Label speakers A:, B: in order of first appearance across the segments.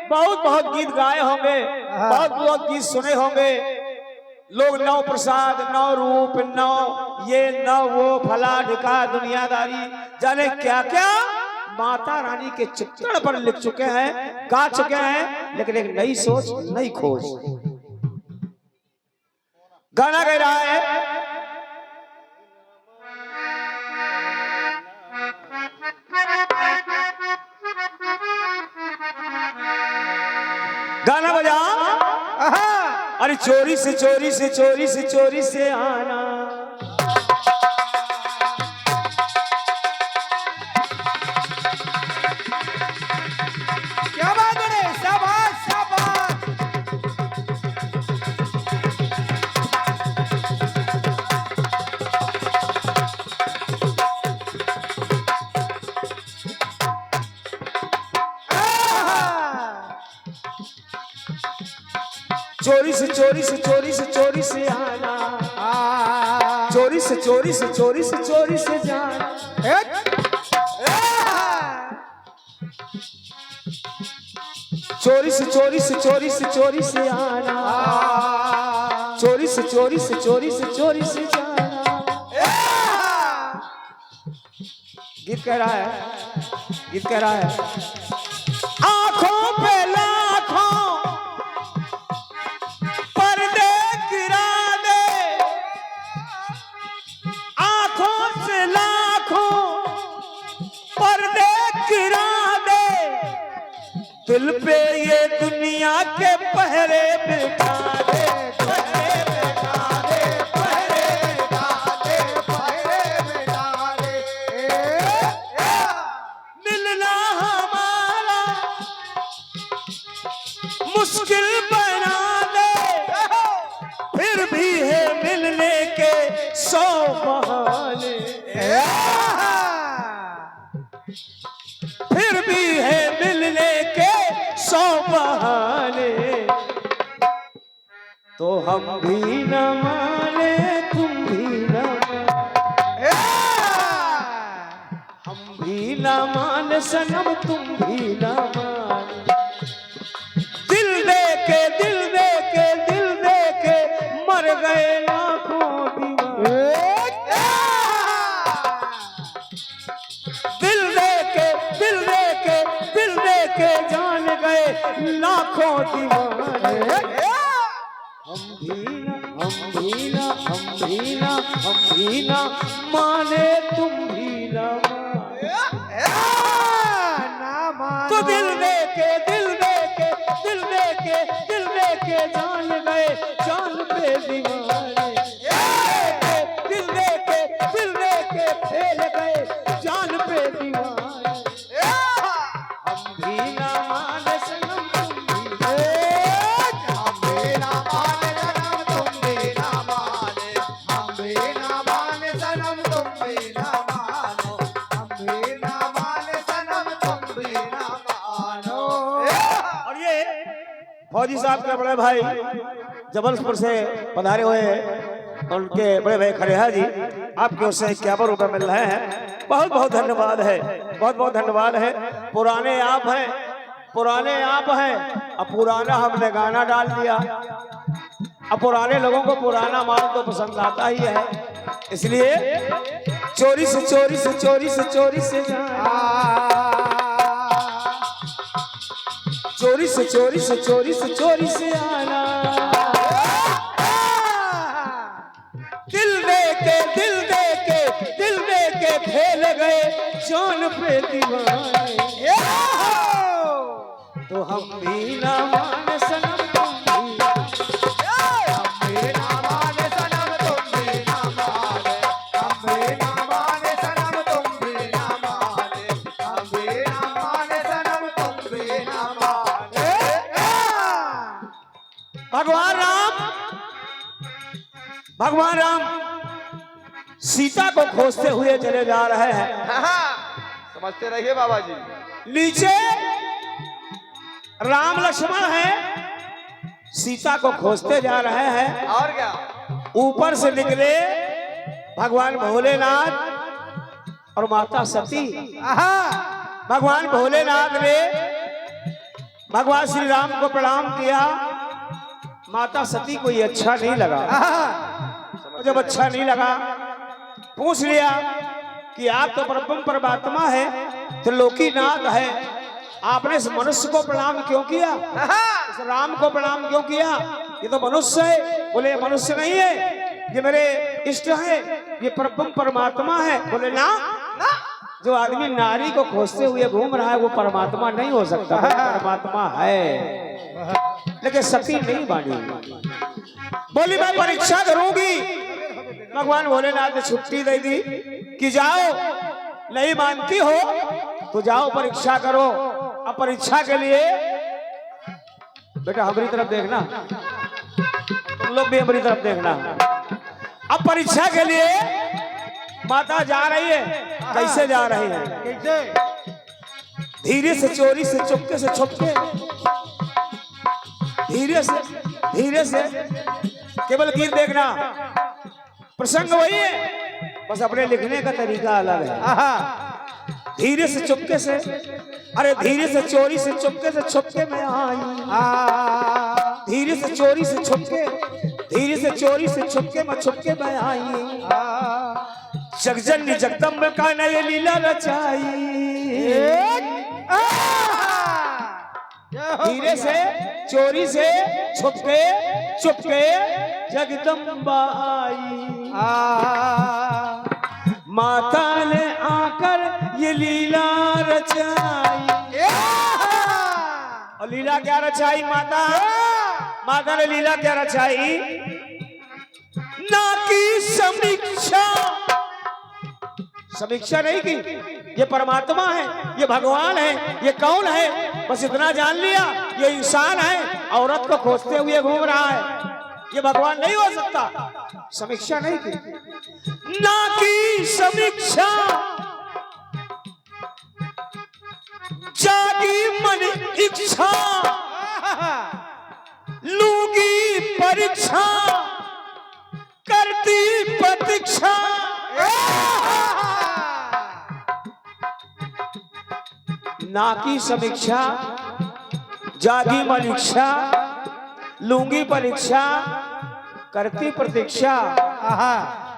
A: बहुत बहुत गीत गाए होंगे, बहुत बहुत गीत सुने होंगे। लोग नौ प्रसाद, नौ रूप, नौ ये नौ वो, फला ढिका, दुनियादारी, जाने क्या क्या माता रानी के चित्रण पर लिख चुके हैं, गा चुके हैं। लेकिन एक नई सोच, नई खोज, गाना गा रहा है। गाना बजा। अरे चोरी से चोरी से चोरी से चोरी से आना,
B: क्या बात है, शाबाश शाबाश।
A: चोरी से चोरी से चोरी से चोरी से आना, चोरी से चोरी से चोरी से चोरी से जाना। चोरी से चोरी से चोरी से चोरी से आना, चोरी से चोरी से चोरी से चोरी से जाना। गीत कह रहा है, गीत कह रहा है। आंखों पे लाखों पर्दे गिरा दे, आंखों से लाखों पर्दे गिरा दे, दिल पे ये दुनिया के पहरे बिठा दे, पहरे बिठा दे, पहरे बिठा दे, पहरे बिठा दे। मिलना हमारा मुश्किल बना दे, फिर भी है मिलने के 100 बहाने, फिर भी है मिलने के 100 बहाने। तो हम भी न माने, तुम भी न माने, हम भी न माने सनम, तुम भी न माने। दिल दे के दिल दे के दिल दे के मर गए लाखों दीवाने, दिल दे के दिल दे के दिल दे के जान गए लाखों दीवाने। हम भी ना, हम भी ना, हम भी ना, हम भी ना माने, तुम भी ना माने। तो दिल दे के दिल दे के दिल दे के दिल दे के जान गए जान पे दीवाने, दिल दे के फैल गए जान पे दीवाने। हम भी ना माने सनम, तुम भी ना माने, हम भी ना माने सनम, तुम भी ना माने, हम भी ना माने सनम, तुम भी ना मानो, हम भी ना माने सनम, तुम भी ना मानो। और ये फौजी साहब के बड़े भाई जबलपुर से पधारे हुए हैं, उनके बड़े भाई खरेहा जी, आपकी ओर से 51 रुपए मिल रहे हैं। बहुत बहुत धन्यवाद है, बहुत बहुत धन्यवाद है। पुराने आप हैं, पुराने आप हैं, अब पुराना हमने गाना डाल दिया। अब पुराने लोगों को पुराना माल तो पसंद आता ही है, इसलिए चोरी से चोरी से चोरी से चोरी से चोरी से चोरी से चोरी से चोरी से आना, दिल दे के दिल दे के दिल दे के फैल गए जान पे दीवाने। तो हम भी ना माने सनम, तुम भी हम भी ना माने सनम, तुम भी ना माने, हम भी ना माने सनम, तुम भी ना माने, हम भी ना माने सनम, तुम भी ना माने। भगवान राम, भगवान राम सीता को खोजते हुए चले जा रहे हैं।
B: समझते रहिए बाबा जी।
A: नीचे राम लक्ष्मण है, सीता को खोजते जा रहे हैं।
B: और क्या,
A: ऊपर से निकले भगवान भोलेनाथ और माता सती। भगवान भोलेनाथ ने भगवान श्री राम को प्रणाम किया। माता सती को ये अच्छा नहीं लगा। जब अच्छा नहीं लगा पूछ लिया कि आप तो परम परमात्मा है, त्रिलोकीनाथ है, आपने इस मनुष्य को प्रणाम क्यों किया, इस राम को प्रणाम क्यों किया? ये तो मनुष्य है। बोले मनुष्य नहीं है, ये मेरे इष्ट है, ये परम परमात्मा है। बोले ना, जो आदमी नारी को खोजते हुए घूम रहा है वो परमात्मा नहीं हो सकता। परमात्मा है, लेकिन सती नहीं मानी। बोली मैं परीक्षा करूंगी। भगवान भोलेनाथ ने छुट्टी दे दी कि जाओ, नहीं मानती हो तो जाओ परीक्षा करो। अब परीक्षा के लिए बेटा हमारी तरफ देखना, तुम लोग भी हमारी तरफ देखना। अब परीक्षा के लिए माता जा रही है। कैसे जा रही है? कैसे? धीरे से, चोरी से, चुपके से, छुपके, धीरे से केवल गीत देखना। प्रसंग वही है, बस अपने लिखने का तरीका अलग है। धीरे से, चुपके से, अरे धीरे से, चोरी से, चुपके से, छुपके मैं आई। धीरे से, चोरी से, छुपके, धीरे से, चोरी से, छुपके मैं, छुपके मैं आई। जगजननी जगदम्ब का नए लीला रचाई। धीरे से, चोरी से, छुपके, चुपके जगदम्बा आई। माता ने आकर ये लीला रचाई। और लीला क्या रचाई माता? माता ने लीला क्या रचाई? ना की समीक्षा, समीक्षा नहीं की। ये परमात्मा है, ये भगवान है, ये कौन है, बस इतना जान लिया ये इंसान है, औरत को खोजते हुए घूम रहा है, ये भगवान नहीं हो सकता। समीक्षा नहीं की। ना की समीक्षा, जागी मन इच्छा, लूंगी परीक्षा, करती प्रतीक्षा। ना की समीक्षा, जागी मन इच्छा, लूंगी परीक्षा, करती प्रतीक्षा।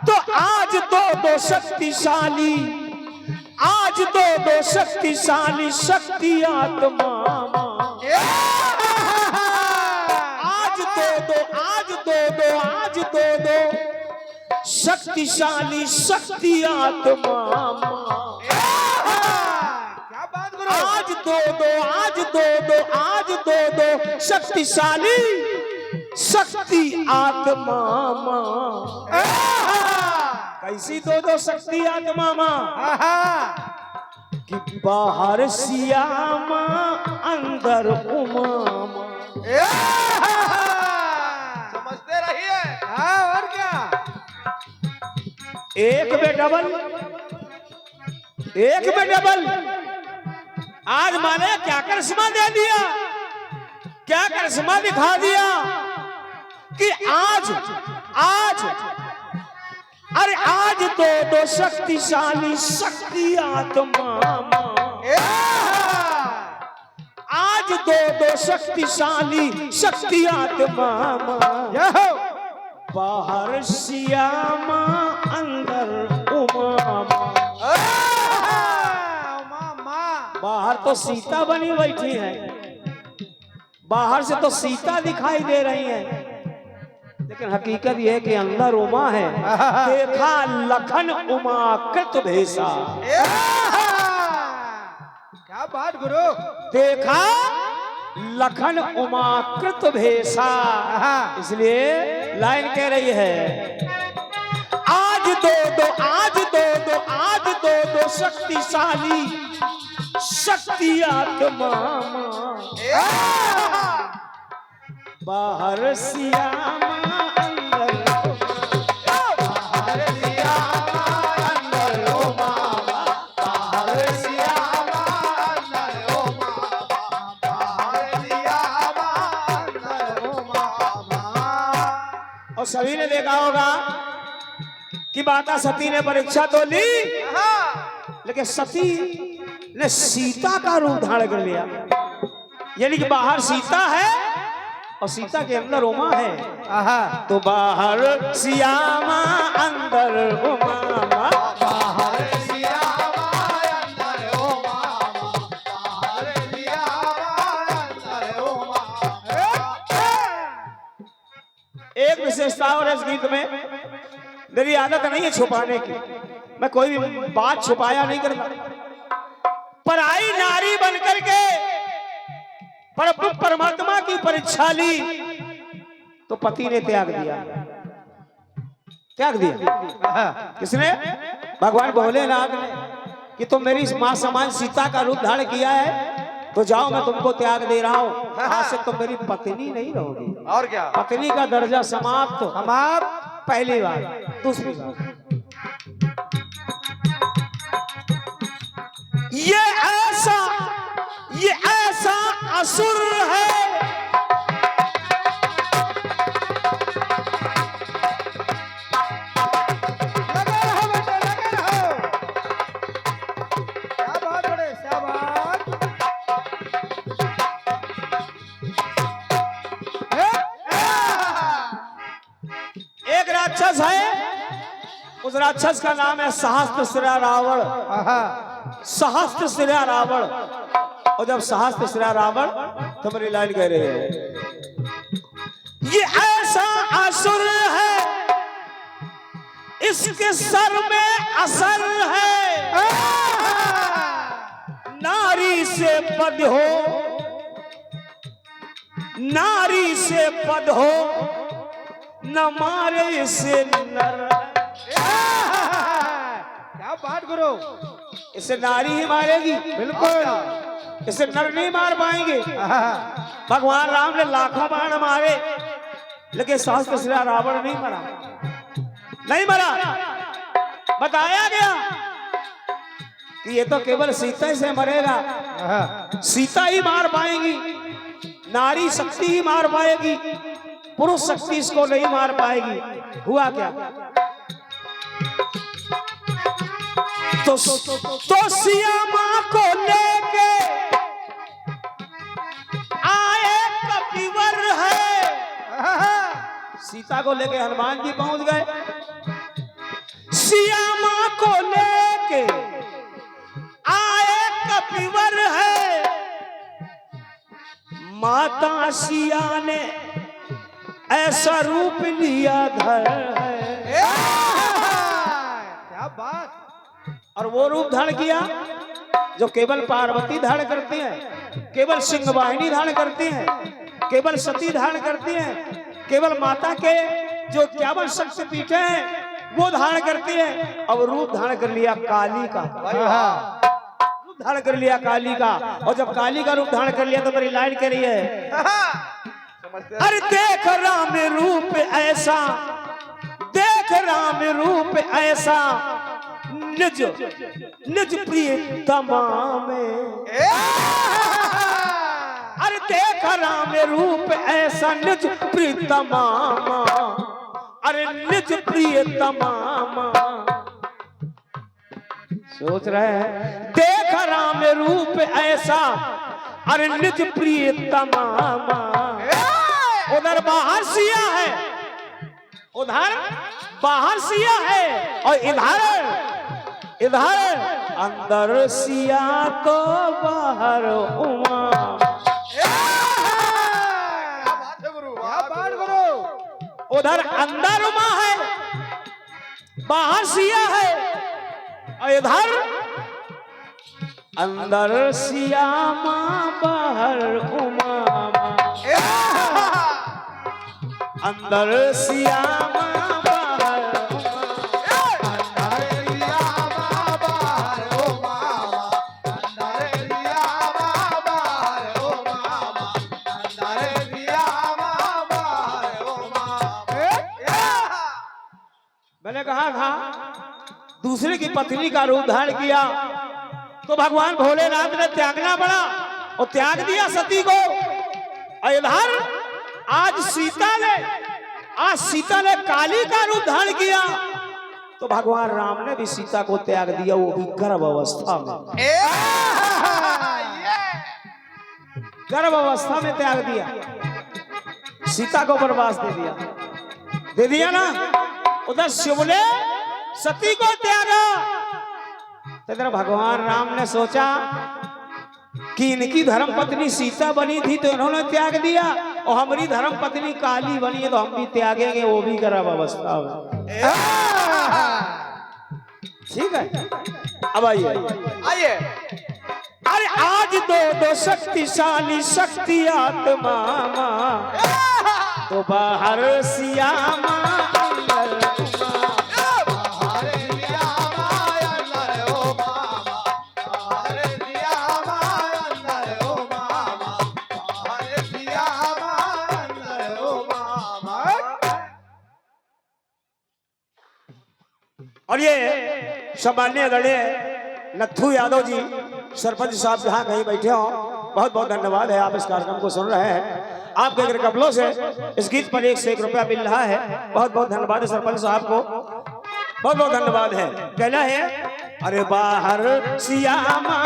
A: तो आज दो शक्तिशाली, आज दो शक्तिशाली शक्ति आत्मा। आज दो शक्तिशाली शक्ति आत्मा। क्या बात करो? आज दो शक्तिशाली शक्ति आत्मा। कैसी दो शक्ति आत्मा कि बाहर सियामा अंदर उमामा।
B: समझते रहिए।
A: और क्या? एक में डबल, एक में डबल। आज माने क्या करिश्मा दे दिया, क्या करिश्मा दिखा दिया कि आज अरे आज दो शक्तिशाली शक्ति आत्मा। आज दो शक्तिशाली शक्ति आत्मा। बाहर सियामा अंदर उमामा। बाहर तो सीता बनी बैठी है, बाहर से तो सीता दिखाई दे रही है, लेकिन हकीकत यह है कि अंदर उमा है। देखा लखन उमा कृत भेषा। क्या बात गुरु? देखा लखन उमा कृत भेषा। इसलिए लाइन कह रही है आज दो शक्तिशाली शक्ति आत्मा। बाहर सियामा अंदर और सभी ने देखा होगा कि माता सती ने परीक्षा तो ली, लेकिन सती ने सीता का रूप धारण कर लिया। यानी कि बाहर सीता है और सीता के अंदर उमा है।
C: आहा
A: तो बाहर सियामा अंदर उमा,
B: बाहर सियामा अंदर ओ मामा, बाहर सियामा अंदर ओ मामा।
A: एक विशेषता और इस गीत में, मेरी आदत नहीं है छुपाने की, मैं कोई भी बात छुपाया नहीं करता। पराई नारी बनकर के परम परमात्मा की परीक्षा ली तो पति ने त्याग दिया। त्याग दिया किसने? भगवान भोलेनाथ ने, कि तुम मेरी मां समान सीता का रूप धारण किया है तो जाओ, मैं तुमको त्याग दे रहा हूं, आज से तुम मेरी पत्नी नहीं रहोगी।
B: और क्या?
A: पत्नी का दर्जा समाप्त।
C: हम आप
A: पहली बात। दूसरी बात, ये ऐसा असुर है,
C: लगे रहो बेटे, लगे रहो। क्या बात बड़े, क्या बात।
A: एक राक्षस है, उस राक्षस का नाम है सहस्त्रशिरा रावण।
C: आहा
A: सहस्त्रशिरा रावण। और जब सहस्त्रशिरा रावण, तो मेरी लाइन कह रही है, ये ऐसा असुर है, इसके सर में असर है, नारी से पद हो, नारी से पद हो, न मारे से नर।
C: क्या बात गुरु।
A: इसे नारी ही मारेगी,
C: बिल्कुल।
A: इसे नर नहीं मार पाएंगे।
C: आहा
A: भगवान राम ने लाखों बाण मारे, लेकिन सहस्त्रशिरा रावण नहीं मरा, नहीं मरा। बताया गया कि ये तो केवल सीता से मरेगा,
C: आहा
A: सीता ही मार पाएंगी, नारी शक्ति ही मार पाएगी, पुरुष शक्ति इसको नहीं मार पाएगी। हुआ क्या? तो सिया मां को लेके आए कपिवर है। सीता को लेके हनुमान जी पहुंच गए, सिया मां को लेके आए कपिवर है। माता सिया ने ऐसा रूप लिया धर है।
C: क्या बात।
A: और वो रूप धारण किया जो केवल पार्वती धारण करती हैं, केवल सिंहवाहिनी धारण करती हैं, केवल सती धारण करती हैं, केवल माता के जो 51 शक्तिपीठ हैं वो धारण करती हैं। अब रूप धारण कर लिया काली का, रूप धारण कर लिया काली का। और जब काली का रूप धारण कर लिया तो मेरी लाइन कह रही है, अरे देख राम रूप ऐसा, देख राम रूप ऐसा, निज निज प्रिय तमाम। अरे देख राम रूप ऐसा, निज प्रिय तमाम, अरे निज प्रिय तमाम। सोच रहे हैं, देख राम रूप ऐसा, अरे निज प्रिय तमाम। उधर बाहर सिया है, उधर बाहर सिया है, और इधर इधर अंदर सिया तो बाहर उमा।
B: क्या बात है गुरु,
C: क्या बात गुरु।
A: उधर अंदर उमा है, बाहर सिया है, और इधर अंदर सिया मां बाहर उमा। अंदर सिया मां बाहर मैंने कहा था दूसरे की पत्नी का रूप धारण किया तो भगवान भोलेनाथ ने त्यागना पड़ा, और त्याग दिया सती को। और इधर आज सीता ने काली का रूप धारण किया तो भगवान राम ने भी सीता को त्याग दिया, वो भी गर्भ अवस्था में। गर्भ अवस्था में त्याग दिया, सीता को वनवास दे दिया ना। उधर शिव ने सती को त्यागा, तो इधर भगवान राम ने सोचा कि इनकी धर्म पत्नी सीता बनी थी तो इन्होंने त्याग दिया, और हमारी धर्म पत्नी काली बनी है तो हम भी त्यागेंगे, वो भी गर्भ अवस्था में। ठीक है, अब आइए। अरे आज दो शक्तिशाली शक्ति आत्मा तो बाहर सियामा अंदर और ये सामान्य आदरणीय नथु यादव जी सरपंच साहब जहाँ कहीं बैठे हो, बहुत बहुत धन्यवाद है, आप इस कार्यक्रम को सुन रहे हैं। आपके कपलों से इस गीत पर 1 से 1 रुपया मिल रहा है, बहुत बहुत धन्यवाद है सरपंच साहब को, बहुत बहुत धन्यवाद है। कहना है अरे बाहर सियामा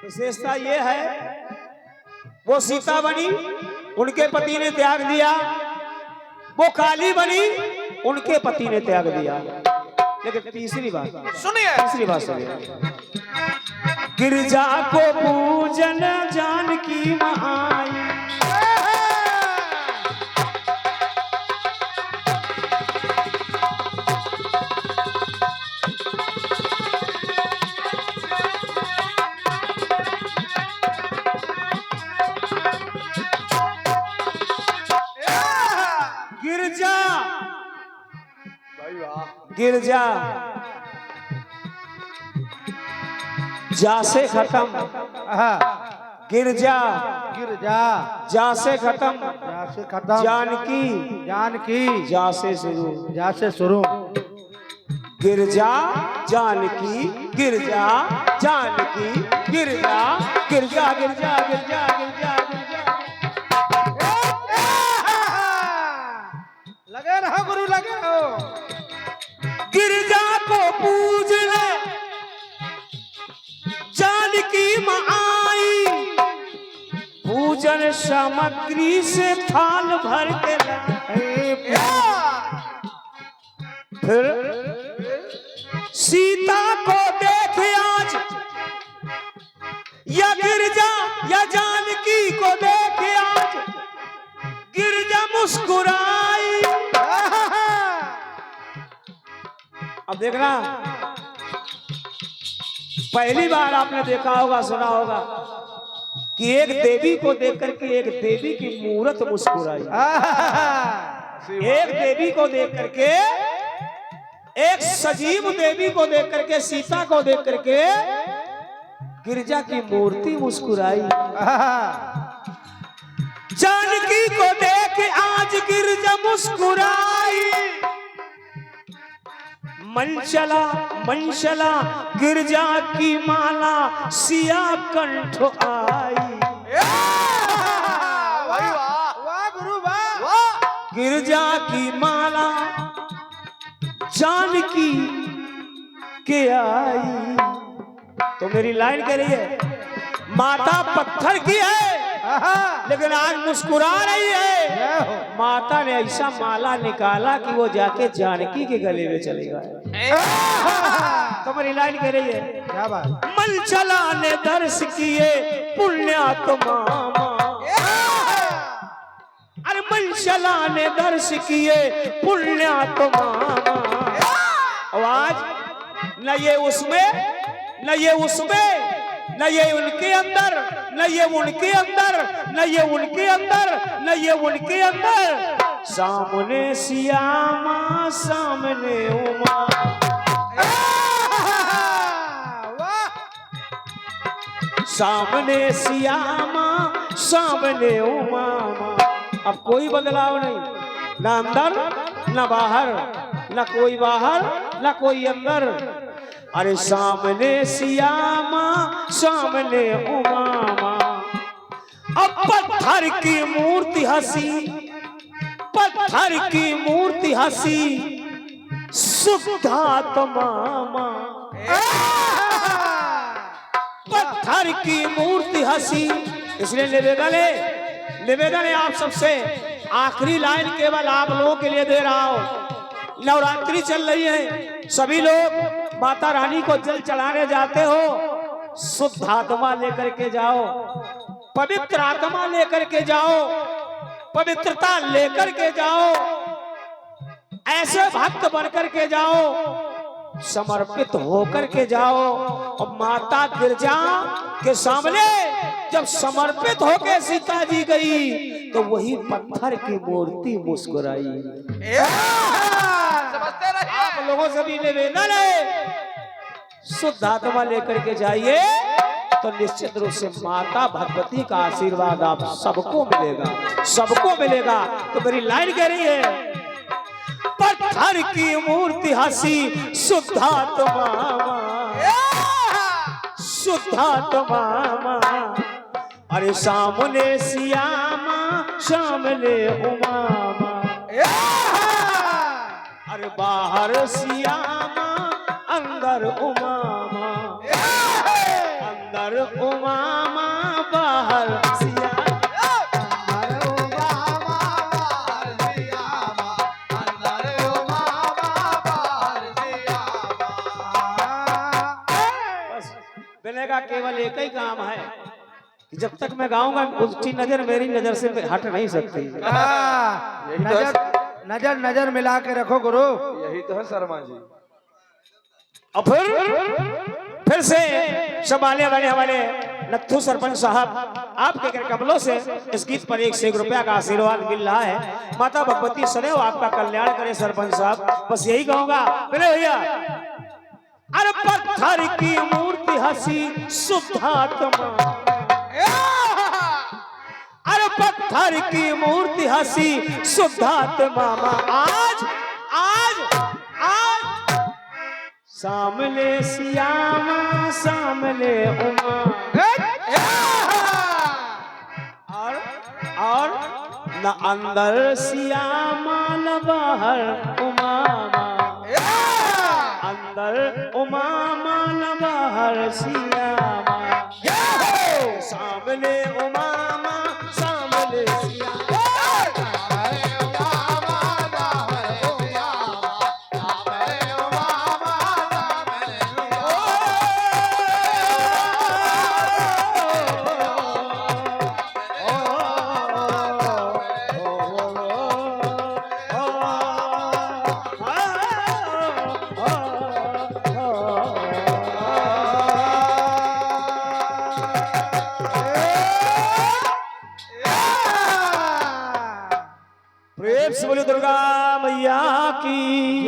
A: विशेषता ये है, वो सीता बनी, उनके पति ने त्याग दिया, वो काली बनी, उनके पति ने त्याग दिया। लेकिन तीसरी बात सुनिए, गिरजा को पूजन जानकी महाई, गिरजा जा से खत्म, गिरजा जा से खत्म, जानकी जा से शुरू, गिरजा जानकी, गिरजा जानकी, गिरजा गिरजा गिरजा गिरजा गिरजा
C: लगे रहो गुरु, लगे रहो।
A: गिरजा को पूज ले जानकी माई, पूजन सामग्री से थाल भर के लाई। फिर सीता को देख आज, या गिरजा या जानकी को देख आज, गिरजा मुस्कुराई। अब देखना, पहली बार आपने देखा होगा, सुना होगा कि एक देवी को देख करके एक देवी की मूरत मुस्कुराई। एक देवी को देख करके, एक सजीव देवी को देख करके, सीता को देख करके गिरजा की मूर्ति मुस्कुराई। जानकी को देख आज गिरजा मुस्कुराई। मंशला गिरजा की माला सिया कंठ आई।
C: वाह गुरु वाह।
A: गिरजा की माला जानकी के आई। तो मेरी लाइन कह रही है, माता पत्थर की है लेकिन आज मुस्कुरा रही है। माता ने ऐसा माला निकाला कि वो जाके जानकी के गले में चले गए। तो मेरी लाइन कह रही है,
C: क्या बात।
A: मन चला ने दर्श किए पुण्यात्मा। अरे मन चला ने दर्श किए पुण्यात्मा। आवाज न ये उसमें, न ये उसमें, न ये उनके अंदर, न ये उनके अंदर, न ये उनके अंदर, न ये उनके अंदर। सामने सियामा सामने उमा। सामने सियामा सामने उमा। अब कोई बदलाव नहीं, ना अंदर ना बाहर, ना कोई बाहर ना कोई अंदर। अरे सामने सियामा सामने उमामा। अब पत्थर की मूर्ति हंसी, पत्थर की मूर्ति हंसी, शुद्धात्मा पत्थर की मूर्ति हंसी। इसलिए निवेदन है आप सबसे, आखिरी लाइन केवल आप लोगों के लिए दे रहा हूं। नवरात्रि चल रही है, सभी लोग माता रानी को जल चढ़ाने जाते हो, शुद्ध आत्मा लेकर के जाओ, पवित्र आत्मा लेकर के जाओ, पवित्रता लेकर के जाओ, ऐसे भक्त बनकर के जाओ, समर्पित होकर के जाओ। और माता गिरजा के सामने जब समर्पित होकर सीता जी गई तो वही पत्थर की मूर्ति मुस्कुराई।
C: समझते रहिए।
A: आप लोगों से भी निवेदन है, शुद्ध आत्मा लेकर के जाइए तो निश्चित रूप से माता भगवती का आशीर्वाद आप सबको मिलेगा, सबको मिलेगा। तो मेरी लाइन कह रही है, पत्थर की मूर्ति हंसी, शुद्धात्मा शुद्धात्मा। अरे सामने सियामा, सामने उमामा, अरे बाहर सियामा, अंदर उमामा, अंदर उमामा, बाहर सियामा। मिलने का केवल एक ही काम है कि जब तक मैं गाऊंगा उसकी नजर मेरी नजर से हट नहीं सकती।
C: नजर नजर मिला के रखो गुरु।
B: यही तो है शर्मा जी।
A: और फिर से सब आने वाले हमारे नत्थू सरपंच साहब आपके कमलों से इस गीत पर 1 रुपया का आशीर्वाद मिल रहा है। माता भगवती सदैव आपका कल्याण करे सरपंच साहब, बस यही कहूंगा। बोले भैया, अरे पत्थर की मूर्ति हंसी, शुद्धात्मा, अरे पत्थर की मूर्ति हंसी, शुद्धात्मा। आज आज आज सामने सियामा, सामने उमा, और न अंदर सियामा न बाहर उमामा, अंदर उमामा न बाहर सियामा। सामने उमामा, सामने सियामा। प्रेम से बोलो दुर्गा मैया की।